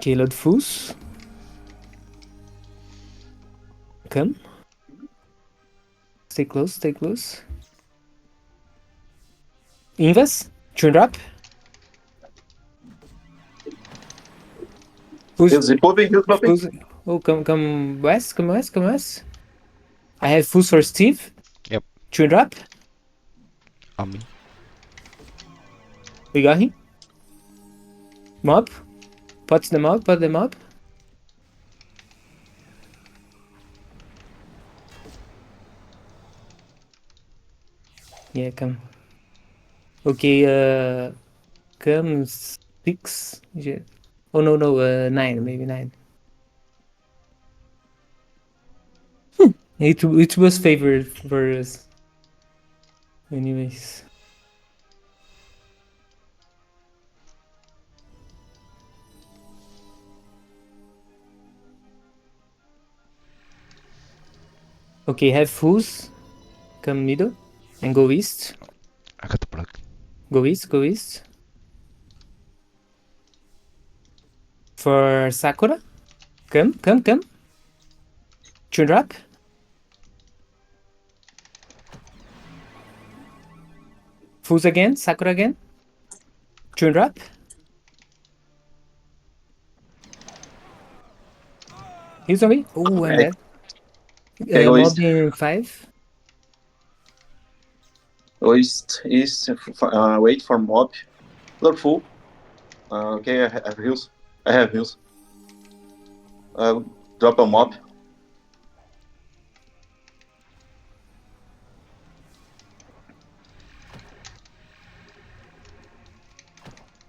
Okay, load Fus. Come. Stay close, stay close. Invas. Turn up. Fus. He's popping. Fus. Oh, come west, come west, come west. I have Fus for Steve. Yep. Turn up. On me. We got him. Mob. Pot them up, pot them up. Yeah, come. Okay, come 6. Yeah. Oh, no, 9, maybe 9. It was favored for us. Anyways. Okay, have fools. Come middle. And go east. I got the plug. Go east, go east. For Sakura. Come. Turn up. Fools again, Sakura again. Turn up. He's on me. Oh, I'm Okay. dead. Okay, go Mob east. in 5. Go east. Wait for mob. Look full. Okay, I have heals. I have heals. Drop a mob.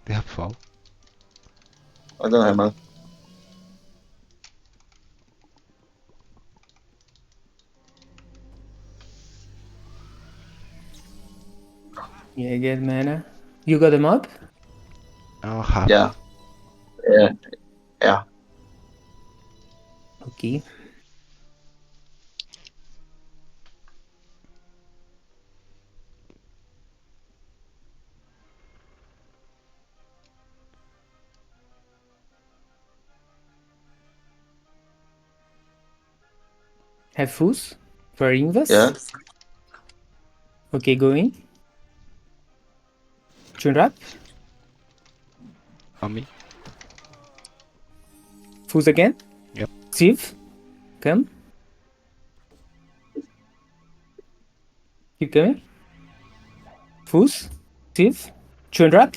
They have fall. I don't have man. Yeah, get mana. You got a mob? Oh, half. Yeah. Yeah. Okay. Have fools for invas. Yeah. Okay, go in. Turn up. On me. Fools again. Yep. Steve. Come. Keep coming. Fools. Steve. Turn up.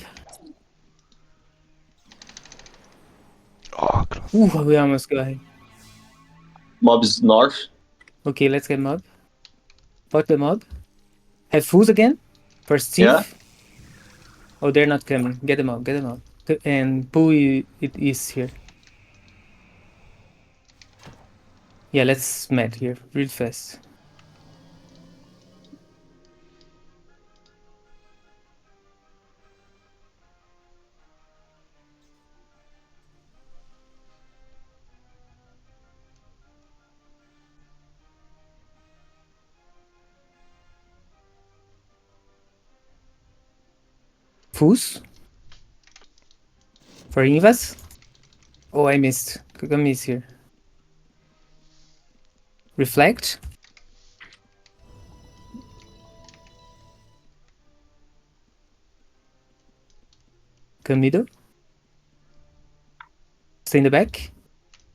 Oh, close. Ooh, we almost got him. Mob is north. Okay, let's get mob. Fuck the mob. Have fools again for Steve. Yeah. Oh, they're not coming. Get them out. Get them out. And pull it is here. Yeah, let's met here real fast. Fools for invas. Oh, I missed. Come miss here. Reflect. Come middle. Stay in the back.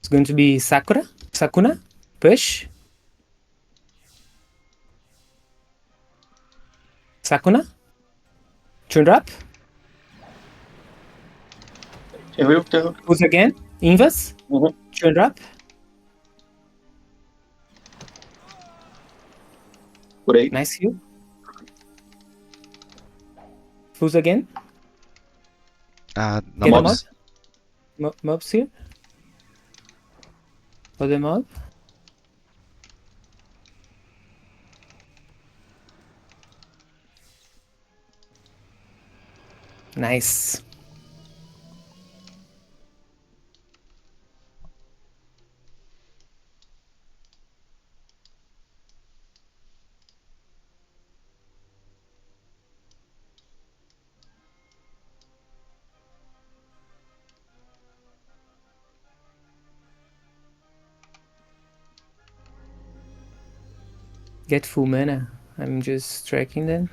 It's going to be Sakuna. Push. Sakuna. Turn up. Can Fools again. Invas. Mhm. Turn up. Great. Nice heal. Fools again. No Get them mobs. up. Mobs here. Hold them up. Nice. get full mana. I'm just tracking them.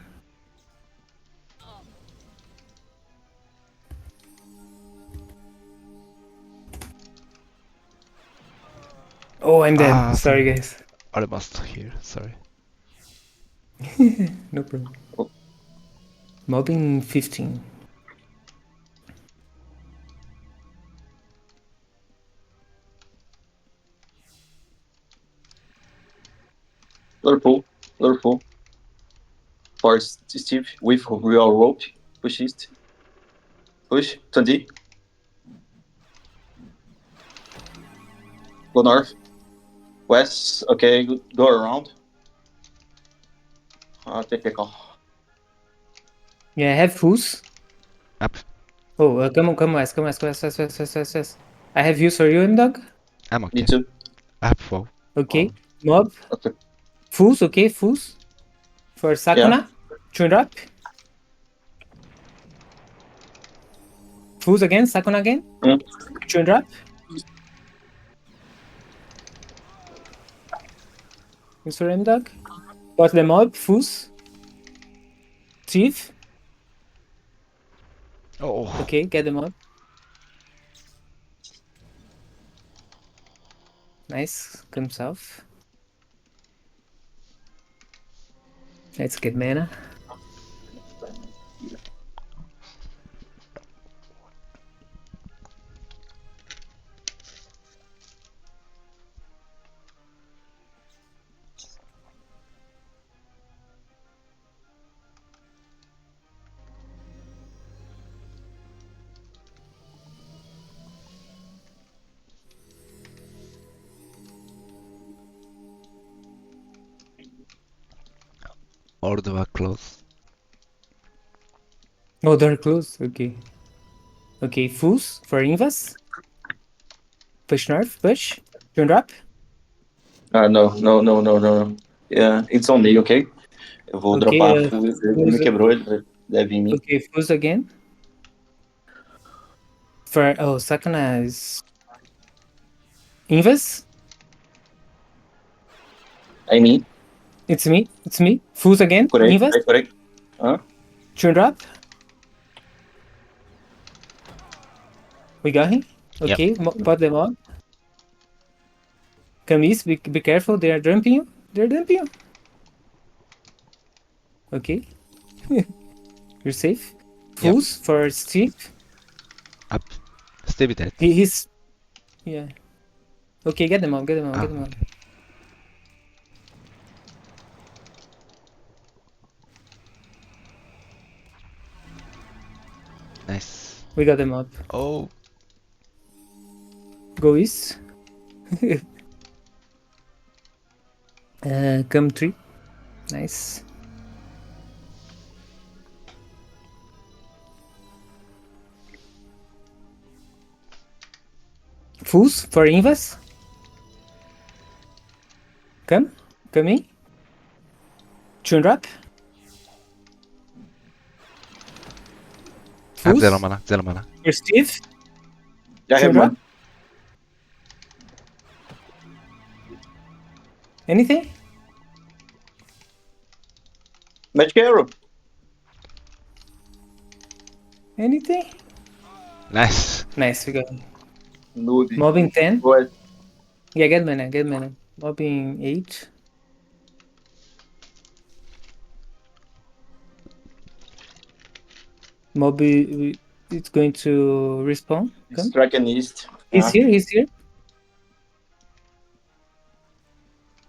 Oh, I'm dead. Sorry, guys. Almost here, sorry. No problem. Mobbing 15. Liverpool. Liverpool. For Steve with real rope. Push east. Push. 20. Go north. West. Okay, go around. Take a call. Yeah, I have fools. Up. Oh, come west. I have views for you, dog. I'm okay. Me too. I have 4. Okay. Mob. Okay. Fools, okay, fools. For Sakuna. Tune up. Fools again, Sakuna again. Tune up. Mr. M dog. Got the mob, fools. Thief. Oh. Okay, get the mob. Nice. Come south. Let's get mana. Or do I close? Oh, they're close. Okay. Okay, fools for invas. Push north, push. Tune up. No. Yeah, it's on me, ok? Eu vou Okay, dropar full. Ele me fools, quebrou, ele deve em mim. okay, fools again. For Sakuna is invas. É em mim. It's me. Fools again. Curei. Invas. Tune up. We got him. Okay, pot them on. Camis, be careful. They are dumping you. They're dumping you. Okay. You're safe. Fools for Steve. Up. Steve dead. He's. Yeah. Okay, get them on. Get them on. Get them on. Okay. Nice. We got them up. Oh. Go east. Come 3. Nice. Fools for invas. Come in. Tune up. I have Fools. 0 mana. 0 mana. For Steve. Já Tune remando. up. Anything? Magic Arrow. Anything? Nice. Nice, we got him. Noob. Mobbing 10. Boa. Yeah, get mana. Mobbing 8. Mob, it's going to respawn. Come. Strike and East. He's here.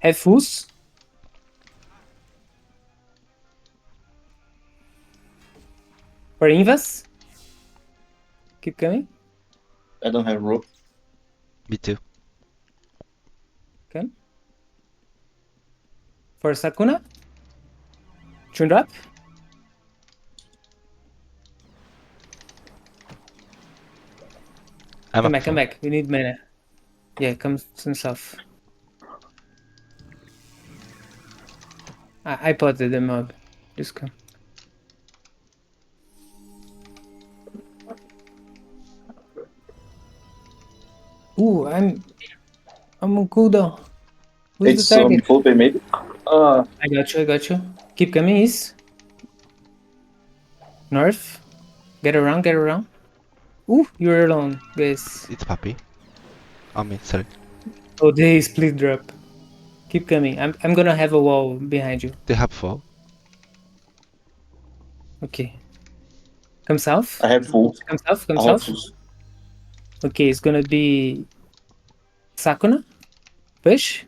Have fools. For invas. Keep coming. I don't have rope. Me too. Come. For Sakuna. Tune up. Come back. We need mana. Yeah, come south. I potted the mob. Just come. Ooh, I'm on cooldown. Who's It's the target? full maybe. I got you, I got you. Keep coming east. North. Get around, get around. Ooh, you're alone, guys. It's puppy. On me, sorry. Oh, they split drop. Keep coming. I'm gonna have a wall behind you. They have 4. Okay. Come south. I have full. Come south, come I have south. full. Okay, it's gonna be Sakuna. Push.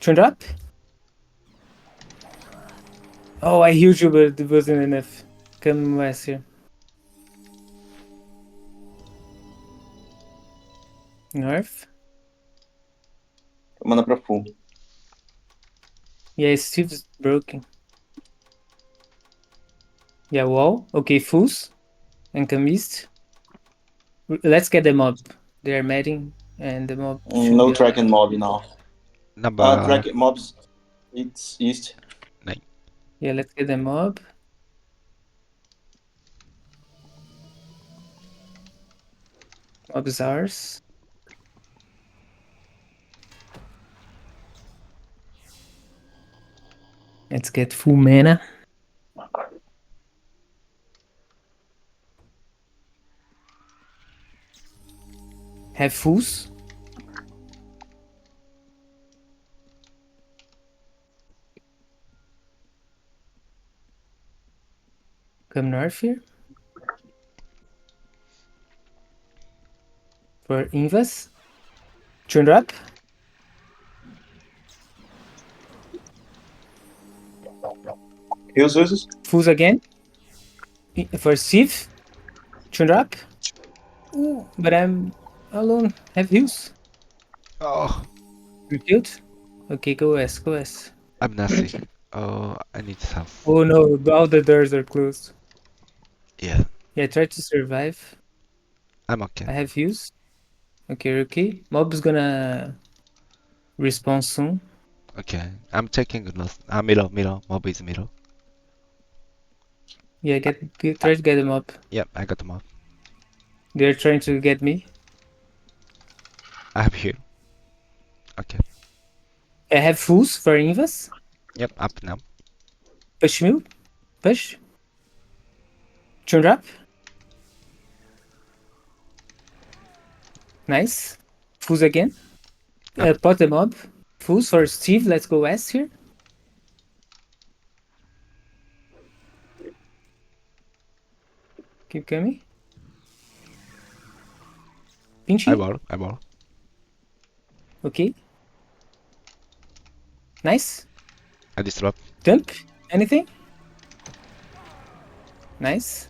Turn up. Oh, I healed you, but it wasn't enough. Come west here. North. Mana pra full. Yeah, Steve's broken. Yeah, wall. Okay, fools. And come east. Let's get the mob. They're meeting, and the mob should No be alive. tracking mob now. Number Track mobs. It's east. 9. Yeah, let's get the mob. Mob is ours. Let's get full mana. Have fools. Come north here. For invas. Turn up. Heals. Fools again. For Steve. Turn up. Ooh, but I'm alone. Have heals. Oh, You killed? Okay, go west, go west. I'm nasty. Oh, I need south. Oh no, all the doors are closed. Yeah, Yeah, try to survive. I'm I okay. have heals. Okay, okay. Mob's gonna respawn soon. Okay, I'm taking north. Middle. Mob is middle. Yeah, try to get them up. Yep, I got the mob. They're trying to get me. I have heal. Okay. I have fools for invas. Yep, up now. Push me. Push. Turn up. Nice. Fools again. Pot them up. Fools for Steve. Let's go west here. Keep coming. Pinchy. I wall. Okay. Nice. I disrupt. Dump. Anything? Nice.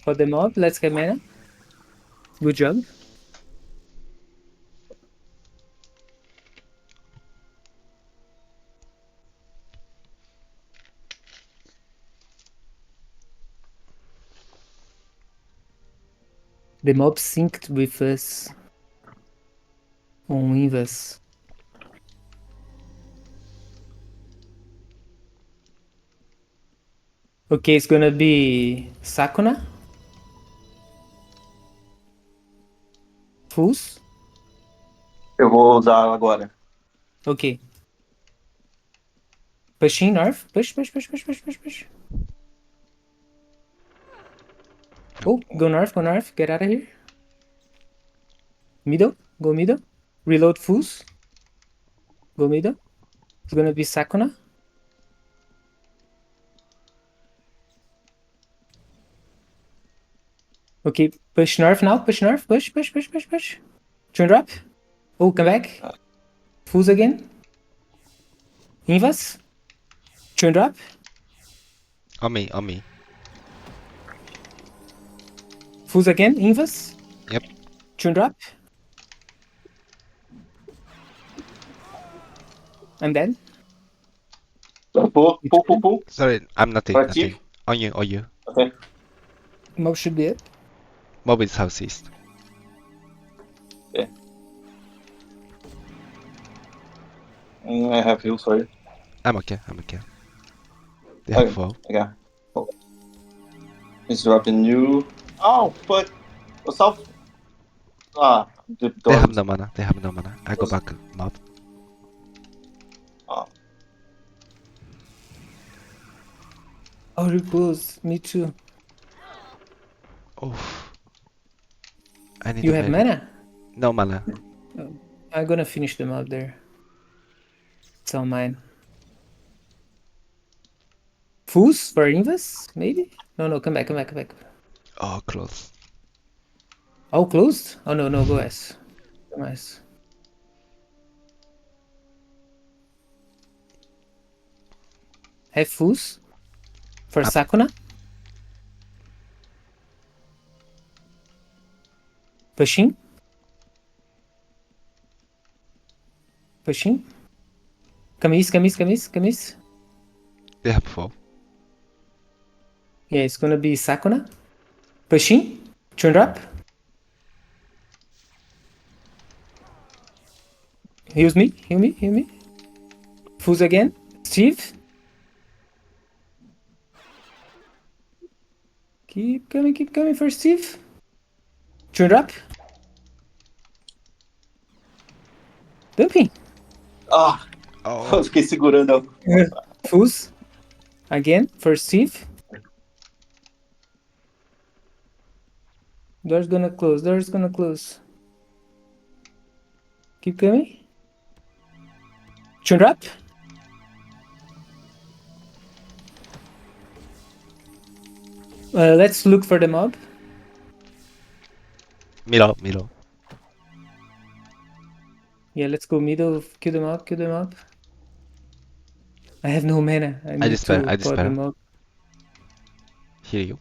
For the mob, let's get mana. Good job. The mob synced with us on invas. Okay, it's gonna be Sakuna. Fools. Eu vou usar agora. Okay. Pushing north. Push. Oh, go north. Get out of here. Middle. Go middle. Reload fools. Go middle. It's gonna be Sakuna. Okay, push north now. Push north. Push. Turn up. Oh, come back. Fools again. Invas. Turn up. On me. Fools again. Invas. Yep. Turn up. I'm dead. Pull. Sorry, I'm nothing. Proactive. On you. Okay. Mob should be it. Mob is southeast. I have heals, sorry. I'm okay. They have Okay. 4. Okay. Oh. It's dropping you. Oh, fuck. What's up? They have no mana. I go back mob. Oh, Oh, repose. Me too. Oh, I need You a have medic. mana? No mana. Oh, I'm gonna finish them up there. It's all mine. Fools for invas? Maybe? No, no, come back, come back, come back. Oh, close. Oh, closed? Oh, no, no, go S. Come S. Have fools for Up. sakuna. Pushing. Pushing. Camis, camis, camis, camis. They have 4. Yeah, it's gonna be sakuna. Pushing. Turn up. Heals me, heal me, heal me. Fools again. Steve. Keep coming for Steve. Turn up. Dumping. ah, eu Oh, fiquei segurando. Fools. Again for Steve. Door's gonna close. Door's gonna close. Keep coming. Turn up. Let's look for the mob. middle, middle. Yeah, let's go middle. Kill them up. Kill them up. I have no mana. I need despair, to I pot despair. them up. Heal you.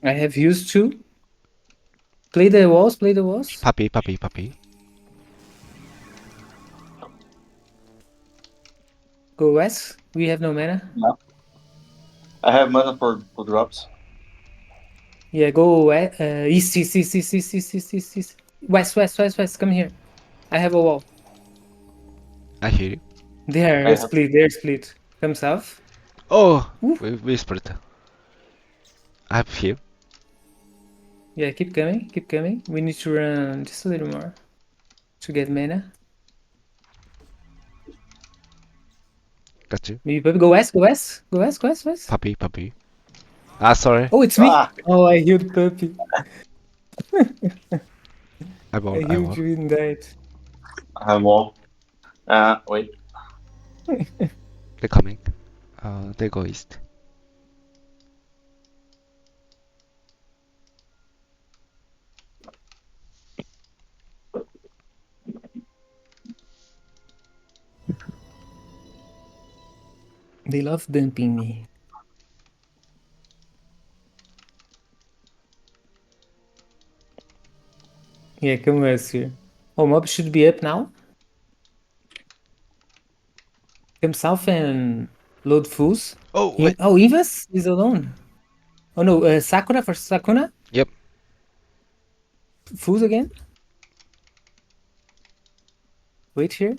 I have used to. Play the walls. Play the walls. Puppy, puppy, puppy. Go west. We have no mana. Yeah. I have mana for drops. Yeah, go west. East, east, east, east, east, east, east, east, east. West, west, west, west. Come here. I have a wall. I hear you. They're I have. split. They're split. Come south. Oh, Ooh. we split. I have heal. Yeah, keep coming. Keep coming. We need to run just a little more to get mana. Got you. Maybe puppy. Go west. Go west. Go west. Go west. West. Puppy, puppy. Ah, sorry. Oh, it's me. Ah, Oh, I healed puppy. I I won't, I healed won't. you in that. I have wall. Wait. They're coming. They go east. They love dumping me. Yeah, come west here. Oh, mob should be up now. Come south and load fools. Oh, wait. Oh, invas is alone. Oh no, Sakura for Sakuna. Yep. Fools again. Wait here.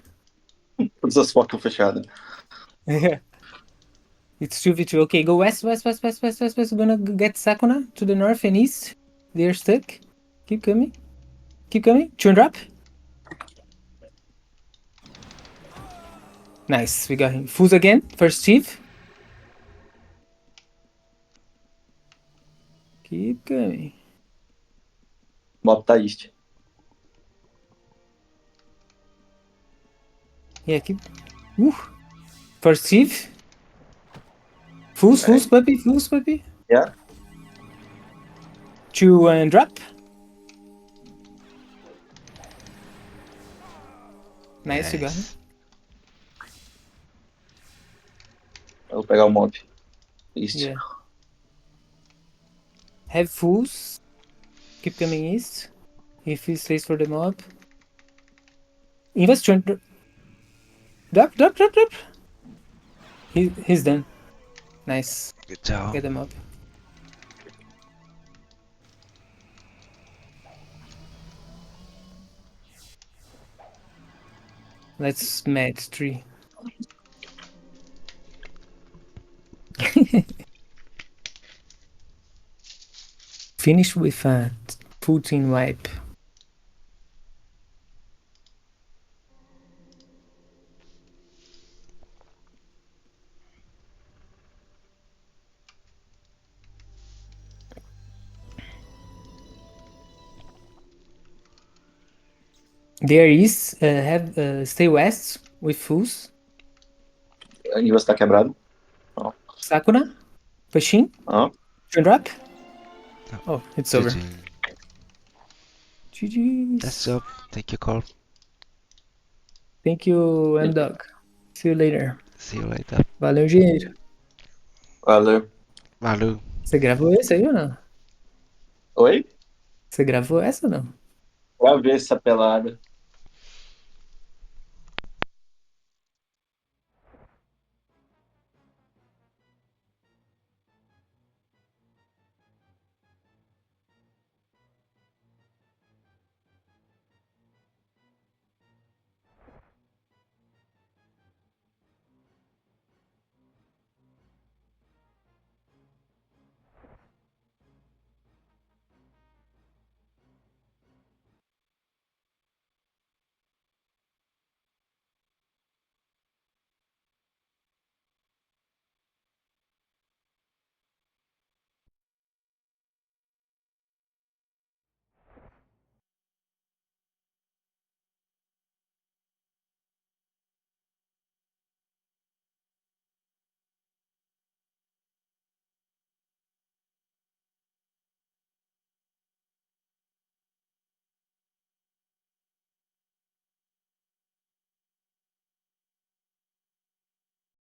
Todas as fotos fechadas. Yeah. It's 2v2. Okay, go west, west, west, west, west, west, west. We're gonna get Sakuna to the north and east. They're stuck. Keep coming. Keep coming. Turn up. Nice. We got him. Fools again for Steve. Keep coming. Mob tá east. Yeah, keep. Woo. For Steve. Fools, fools, puppy, fools, puppy. Yeah. Two and drop. Nice, you got him. Nice. Eu vou pegar o mob. East. Yeah. Have fools. Keep coming east. If he stays for the mob. Invest turn. Drop, drop, drop, drop. He's done. Nice. Good job. Get them up. Let's match 3. Finish with a full team wipe. There is stay west with fulls. Invas tá quebrado. Ó. Sakuna, pushing, Ó. turn drop. Oh, it's over. GG. That's GG's. up. Thank you, Carl. Thank you, M-Dog. See you later. See you later. Valeu, dinheiro. Valeu. Valeu. Você gravou esse aí ou não? Oi? Você gravou essa ou não? Gravei essa pelada.